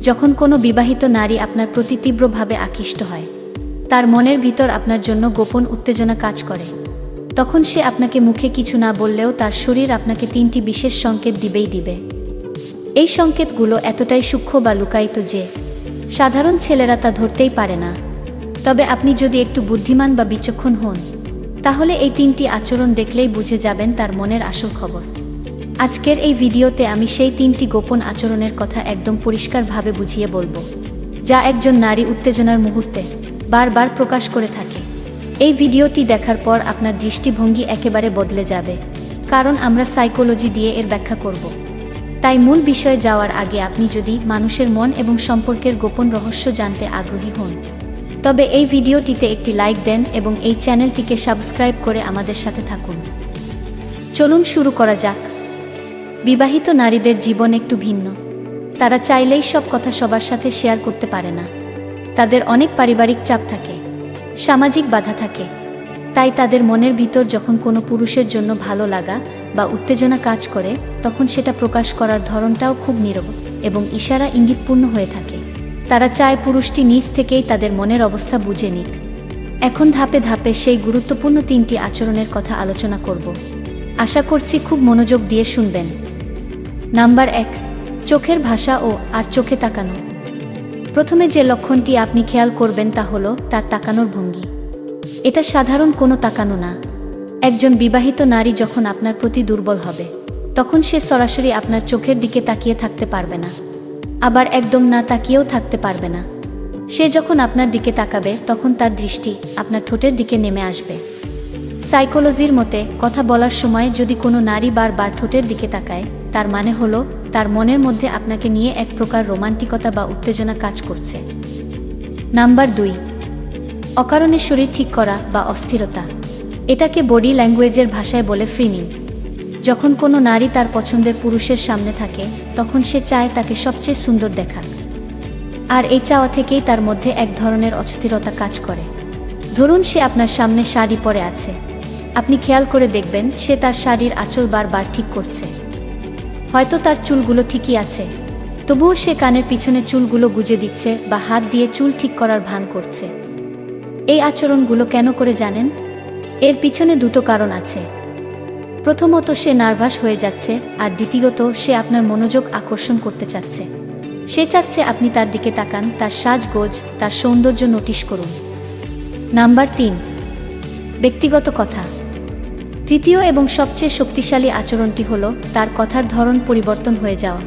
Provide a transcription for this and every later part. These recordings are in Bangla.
যখন কোনো বিবাহিত নারী আপনার প্রতি তীব্রভাবে আকৃষ্ট হয়, তার মনের ভিতর আপনার জন্য গোপন উত্তেজনা কাজ করে, তখন সে আপনাকে মুখে কিছু না বললেও তার শরীর আপনাকে 3টি বিশেষ সংকেত দিবে। এই সংকেতগুলো এতটাই সূক্ষ্ম বা লুকায়িত যে সাধারণ ছেলেরা তা ধরতেই পারে না। তবে আপনি যদি একটু বুদ্ধিমান বা বিচক্ষণ হন, তাহলে এই 3টি আচরণ দেখলেই বুঝে যাবেন তার মনের আসল খবর। আজকের এই ভিডিওতে আমি সেই 3টি গোপন আচরণের কথা একদম পরিষ্কারভাবে বুঝিয়ে বলবো, যা একজন নারী উত্তেজনার মুহূর্তে বারবার প্রকাশ করে থাকে। এই ভিডিওটি দেখার পর আপনার দৃষ্টিভঙ্গি একেবারে বদলে যাবে, কারণ আমরা সাইকোলজি দিয়ে এর ব্যাখ্যা করব। তাই মূল বিষয়ে যাওয়ার আগে আপনি যদি মানুষের মন এবং সম্পর্কের গোপন রহস্য জানতে আগ্রহী হন, তবে এই ভিডিওটিতে একটি লাইক দেন এবং এই চ্যানেলটিকে সাবস্ক্রাইব করে আমাদের সাথে থাকুন। চলুন শুরু করা যাক। বিবাহিত নারীদের জীবন একটু ভিন্ন। তারা চাইলেই সব কথা সবার সাথে শেয়ার করতে পারে না। তাদের অনেক পারিবারিক চাপ থাকে, সামাজিক বাধা থাকে। তাই তাদের মনের ভিতর যখন কোনো পুরুষের জন্য ভালো লাগা বা উত্তেজনা কাজ করে, তখন সেটা প্রকাশ করার ধরনটাও খুব নীরব এবং ইশারা ইঙ্গিতপূর্ণ হয়ে থাকে। তারা চায় পুরুষটি নিজ থেকেই তাদের মনের অবস্থা বুঝে নিক। এখন ধাপে ধাপে সেই গুরুত্বপূর্ণ 3টি আচরণের কথা আলোচনা করব। আশা করছি খুব মনোযোগ দিয়ে শুনবেন। নাম্বার 1, চোখের ভাষা ও চোখে তাকানো। প্রথমে যে লক্ষণটি আপনি খেয়াল করবেন তা হলো তার তাকানোর ভঙ্গি। এটা সাধারণ কোনো তাকানো না। একজন বিবাহিত নারী যখন আপনার প্রতি দুর্বল হবে, তখন সে সরাসরি আপনার চোখের দিকে তাকিয়ে থাকতে পারবে না, আবার একদম না তাকিয়েও থাকতে পারবে না। সে যখন আপনার দিকে তাকাবে, তখন তার দৃষ্টি আপনার ঠোঁটের দিকে নেমে আসবে। সাইকোলজির মতে, কথা বলার সময় যদি কোনো নারী বারবার ঠোঁটের দিকে তাকায়, তার মানে হলো তার মনের মধ্যে আপনাকে নিয়ে এক প্রকার রোমান্টিকতা বা উত্তেজনা কাজ করছে। নাম্বার 2, অকারণে শরীর ঠিক করা বা অস্থিরতা। এটাকে বডি ল্যাঙ্গুয়েজের ভাষায় বলে ফ্রিনিং। যখন কোনো নারী তার পছন্দের পুরুষের সামনে থাকে, তখন সে চায় তাকে সবচেয়ে সুন্দর দেখাক। আর এই চাওয়া থেকেই তার মধ্যে এক ধরনের অস্থিরতা কাজ করে। ধরুন সে আপনার সামনে শাড়ি পরে আছে। আপনি খেয়াল করে দেখবেন সে তার শাড়ির আঁচল বারবার ঠিক করছে। হয়তো তার চুলগুলো ঠিকই আছে, তবুও সে কানের পিছনে চুলগুলো গুজে দিচ্ছে বা হাত দিয়ে চুল ঠিক করার ভান করছে। এই আচরণগুলো কেন করে জানেন? এর পিছনে 2টো কারণ আছে। প্রথমত, সে নার্ভাস হয়ে যাচ্ছে, আর দ্বিতীয়ত, সে আপনার মনোযোগ আকর্ষণ করতে চাচ্ছে। সে চাচ্ছে আপনি তার দিকে তাকান, তার সাজগোজ, তার সৌন্দর্য নোটিশ করুন। নাম্বার 3, ব্যক্তিগত কথা। তৃতীয় এবং সবচেয়ে শক্তিশালী আচরণটি হলো তার কথার ধরন পরিবর্তন হয়ে যাওয়া।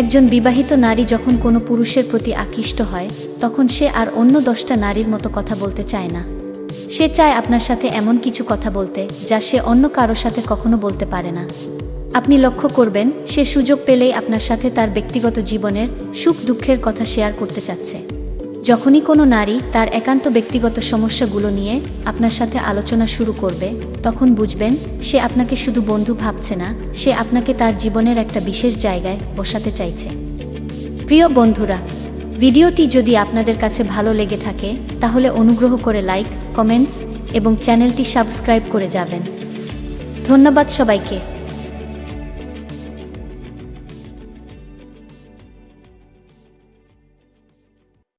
একজন বিবাহিত নারী যখন কোনো পুরুষের প্রতি আকৃষ্ট হয়, তখন সে আর অন্য 10টা নারীর মতো কথা বলতে চায় না। সে চায় আপনার সাথে এমন কিছু কথা বলতে যা সে অন্য কারোর সাথে কখনো বলতে পারে না। আপনি লক্ষ্য করবেন সে সুযোগ পেলেই আপনার সাথে তার ব্যক্তিগত জীবনের সুখ দুঃখের কথা শেয়ার করতে চাচ্ছে। যখনই কোনো নারী তার একান্ত ব্যক্তিগত সমস্যাগুলো নিয়ে আপনার সাথে আলোচনা শুরু করবে, তখন বুঝবেন সে আপনাকে শুধু বন্ধু ভাবছে না, সে আপনাকে তার জীবনের একটা বিশেষ জায়গায় বসাতে চাইছে। প্রিয় বন্ধুরা, ভিডিওটি যদি আপনাদের কাছে ভালো লেগে থাকে, তাহলে অনুগ্রহ করে লাইক, কমেন্টস এবং চ্যানেলটি সাবস্ক্রাইব করে যাবেন। ধন্যবাদ সবাইকে।